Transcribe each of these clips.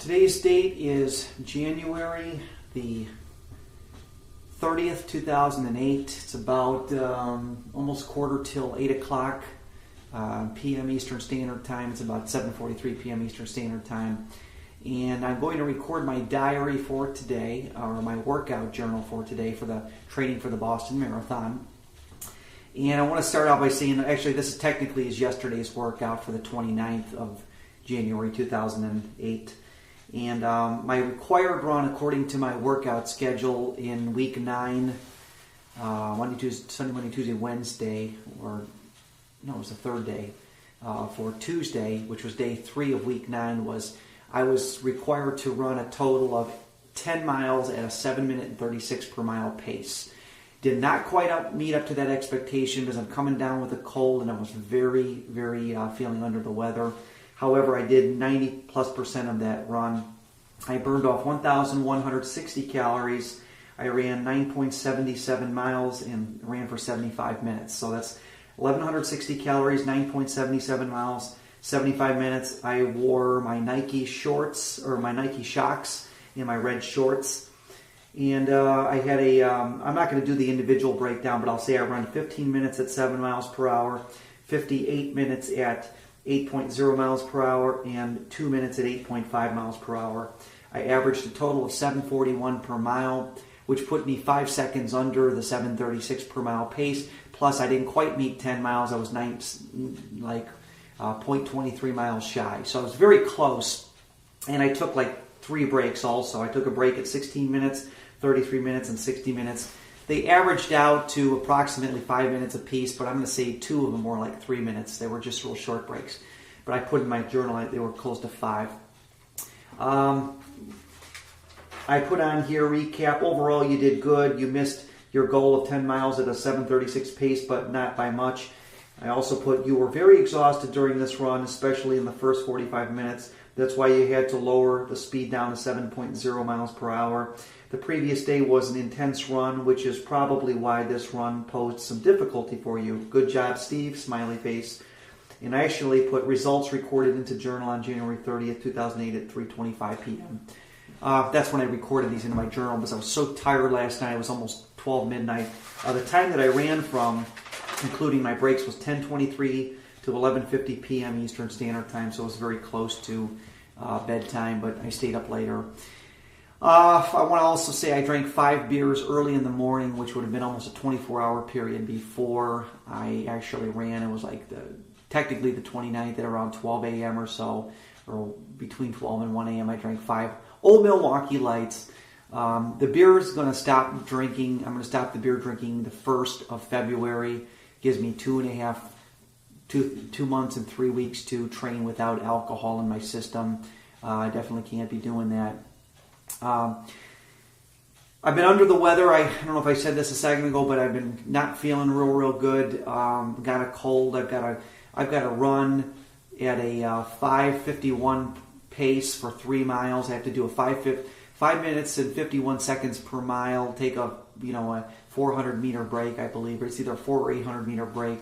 Today's date is January the 30th, 2008. It's about almost quarter till 8 o'clock p.m. Eastern Standard Time. It's about 7:43 p.m. Eastern Standard Time. And I'm going to record my diary for today, or my workout journal for today for the training for the Boston Marathon. And I want to start out by saying, actually, this is technically is yesterday's workout for the 29th of January 2008. And my required run, according to my workout schedule in week 9, Monday, Tuesday, Sunday, Monday, Tuesday, Wednesday, or no, it was the third day, for Tuesday, which was day 3 of week 9, was I was required to run a total of 10 miles at a 7 minute and 36 per mile pace. Did not quite meet up to that expectation because I'm coming down with a cold and I was very, very feeling under the weather. However, I did 90+% of that run. I burned off 1,160 calories. I ran 9.77 miles and ran for 75 minutes. So that's 1,160 calories, 9.77 miles, 75 minutes. I wore my Nike shorts, or my Nike Shocks, and my red shorts. And I had I'm not going to do the individual breakdown, but I'll say I ran 15 minutes at 7 miles per hour, 58 minutes at 8.0 miles per hour, and 2 minutes at 8.5 miles per hour. I averaged a total of 7:41 per mile, which put me 5 seconds under the 7:36 per mile pace. Plus, I didn't quite meet 10 miles. I was 0.23 miles shy. So I was very close, and I took like 3 breaks also. I took a break at 16 minutes, 33 minutes, and 60 minutes. They averaged out to approximately 5 minutes apiece, but I'm going to say 2 of them were like 3 minutes. They were just real short breaks. But I put in my journal, they were close to 5. I put on here recap. Overall, you did good. You missed your goal of 10 miles at a 7:36 pace, but not by much. I also put you were very exhausted during this run, especially in the first 45 minutes. That's why you had to lower the speed down to 7.0 miles per hour. The previous day was an intense run, which is probably why this run posed some difficulty for you. Good job, Steve, smiley face. And I actually put results recorded into journal on January 30th, 2008 at 3:25 p.m. That's when I recorded these into my journal because I was so tired last night. It was almost 12 midnight. The time that I ran from, including my breaks, was 10:23 to 11:50 p.m. Eastern Standard Time, so it was very close to bedtime, but I stayed up later. I want to also say I drank 5 beers early in the morning, which would have been almost a 24-hour period before I actually ran. It was like technically the 29th at around 12 a.m. or so, or between 12 and 1 a.m. I drank 5 Old Milwaukee Lights. The beer is going to stop drinking. I'm going to stop the beer drinking the 1st of February. Gives me 2 months and 3 weeks to train without alcohol in my system. I definitely can't be doing that. I've been under the weather. I don't know if I said this a second ago, but I've been not feeling real good. Got a cold. I've got to run at a 5:51 pace for 3 miles. I have to do a 5 minutes and 51 seconds per mile. Take a 400 meter break, I believe. It's either a 400 or 800 meter break.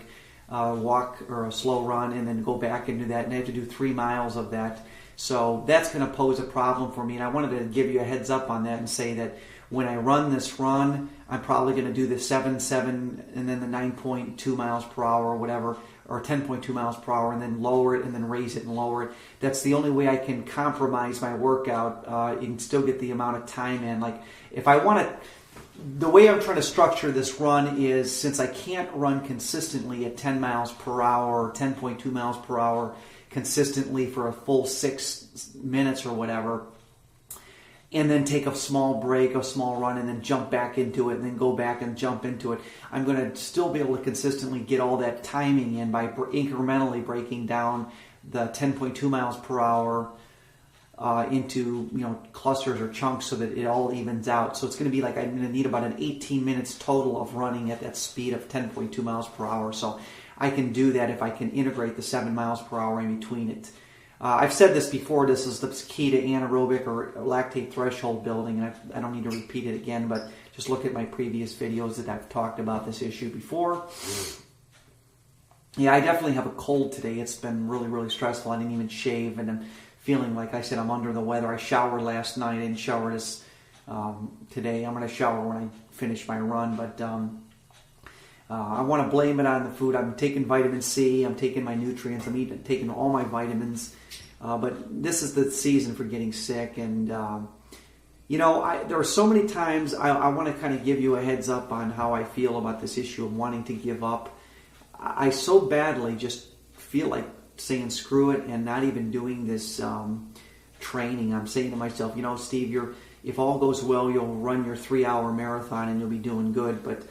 Walk or a slow run, and then go back and do that. And I have to do 3 miles of that. So that's going to pose a problem for me. And I wanted to give you a heads up on that and say that when I run this run, I'm probably going to do the 7.7 and then the 9.2 miles per hour or whatever, or 10.2 miles per hour, and then lower it and then raise it and lower it. That's the only way I can compromise my workout and still get the amount of time in. Like if I want to, the way I'm trying to structure this run is, since I can't run consistently at 10 miles per hour or 10.2 miles per hour consistently for a full 6 minutes or whatever, and then take a small break, a small run, and then jump back into it, and then go back and jump into it, I'm going to still be able to consistently get all that timing in by incrementally breaking down the 10.2 miles per hour into clusters or chunks so that it all evens out. So it's going to be like I'm going to need about an 18 minutes total of running at that speed of 10.2 miles per hour. So I can do that if I can integrate the 7 miles per hour in between it. I've said this before, this is the key to anaerobic or lactate threshold building, and I don't need to repeat it again, but just look at my previous videos that I've talked about this issue before. Yeah, I definitely have a cold today. It's been really, really stressful. I didn't even shave, and I'm feeling like I said I'm under the weather. I showered last night. I didn't shower this today. I'm going to shower when I finish my run, but I want to blame it on the food. I'm taking vitamin C. I'm taking my nutrients. I'm taking all my vitamins. But this is the season for getting sick, and there are so many times I want to kind of give you a heads up on how I feel about this issue of wanting to give up. I so badly just feel like saying screw it and not even doing this training. I'm saying to myself, Steve, if all goes well, you'll run your 3-hour marathon and you'll be doing good, but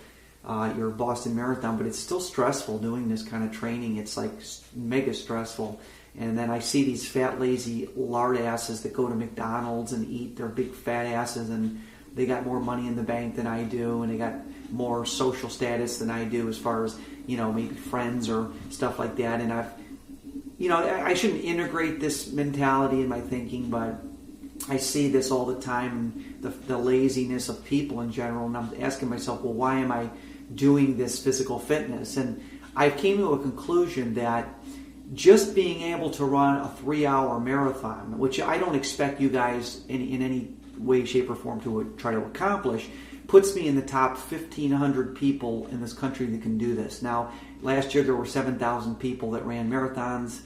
your Boston Marathon, but it's still stressful doing this kind of training. It's like mega stressful. And then I see these fat, lazy lard asses that go to McDonald's and eat their big fat asses, and they got more money in the bank than I do, and they got more social status than I do as far as, maybe friends or stuff like that. And I shouldn't integrate this mentality in my thinking, but I see this all the time, the laziness of people in general, and I'm asking myself, well, why am I doing this physical fitness? And I came to a conclusion that just being able to run a 3-hour marathon, which I don't expect you guys in any way, shape, or form to try to accomplish, puts me in the top 1,500 people in this country that can do this. Now, last year there were 7,000 people that ran marathons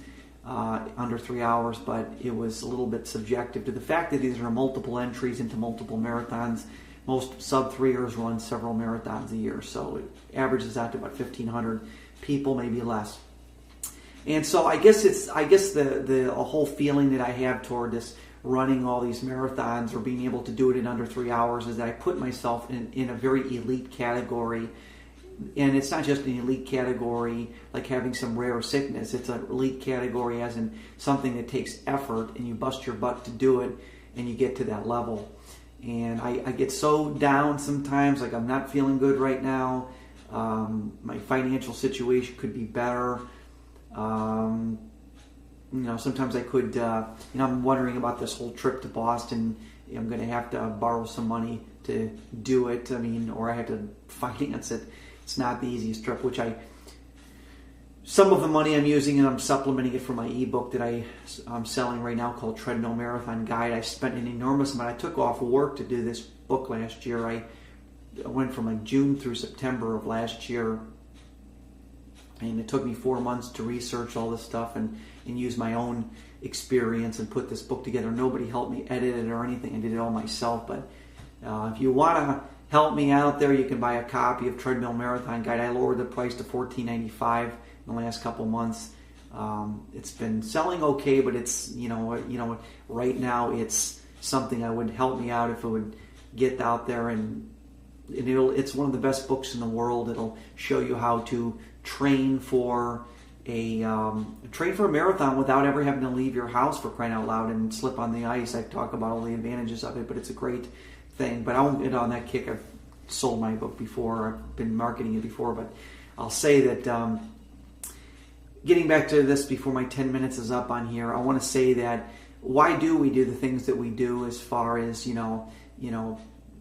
under 3 hours, but it was a little bit subjective to the fact that these are multiple entries into multiple marathons. Most sub-3ers run several marathons a year, so it averages out to about 1,500 people, maybe less. And so I guess the whole feeling that I have toward this running all these marathons or being able to do it in under 3 hours is that I put myself in a very elite category. And it's not just an elite category like having some rare sickness. It's an elite category as in something that takes effort and you bust your butt to do it and you get to that level. And I get so down sometimes, like I'm not feeling good right now. My financial situation could be better. Sometimes I could, I'm wondering about this whole trip to Boston. I'm going to have to borrow some money to do it. Or I have to finance it. It's not the easiest trip, some of the money I'm using and I'm supplementing it for my ebook that I'm selling right now called Treadmill Marathon Guide. I spent an enormous amount. I took off work to do this book last year. I went from like June through September of last year. And it took me 4 months to research all this stuff and use my own experience and put this book together. Nobody helped me edit it or anything. I did it all myself. But if you want to help me out there, you can buy a copy of Treadmill Marathon Guide. I lowered the price to $14.95 in the last couple months. It's been selling okay, but it's right now it's something that would help me out if it would get out there, and it's one of the best books in the world. It'll show you how to train for a marathon without ever having to leave your house, for crying out loud, and slip on the ice. I talk about all the advantages of it, but it's a great thing. But I won't get on that kick. I've sold my book before. I've been marketing it before, but I'll say that getting back to this before my 10 minutes is up on here, I want to say that why do we do the things that we do as far as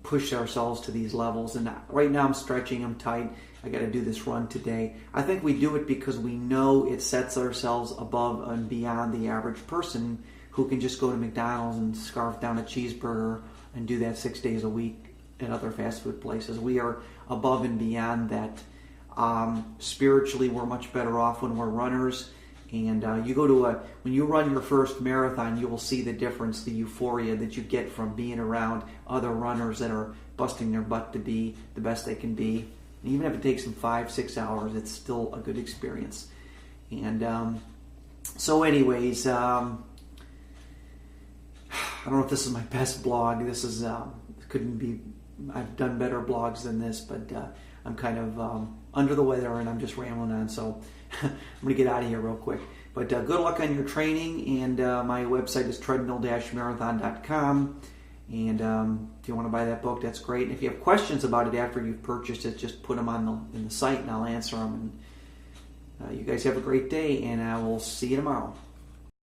push ourselves to these levels? And right now I'm stretching, I'm tight, I got to do this run today. I think we do it because we know it sets ourselves above and beyond the average person who can just go to McDonald's and scarf down a cheeseburger and do that 6 days a week at other fast food places. We are above and beyond that. Spiritually, we're much better off when we're runners. And when you run your first marathon, you will see the difference, the euphoria that you get from being around other runners that are busting their butt to be the best they can be. And even if it takes them 5-6 hours, it's still a good experience. And so anyways, I don't know if this is my best blog. This is couldn't be. I've done better blogs than this, but I'm kind of under the weather and I'm just rambling on. So I'm going to get out of here real quick. But good luck on your training. And my website is treadmill-marathon.com. And if you want to buy that book, that's great. And if you have questions about it after you've purchased it, just put them in the site and I'll answer them. And you guys have a great day, and I will see you tomorrow.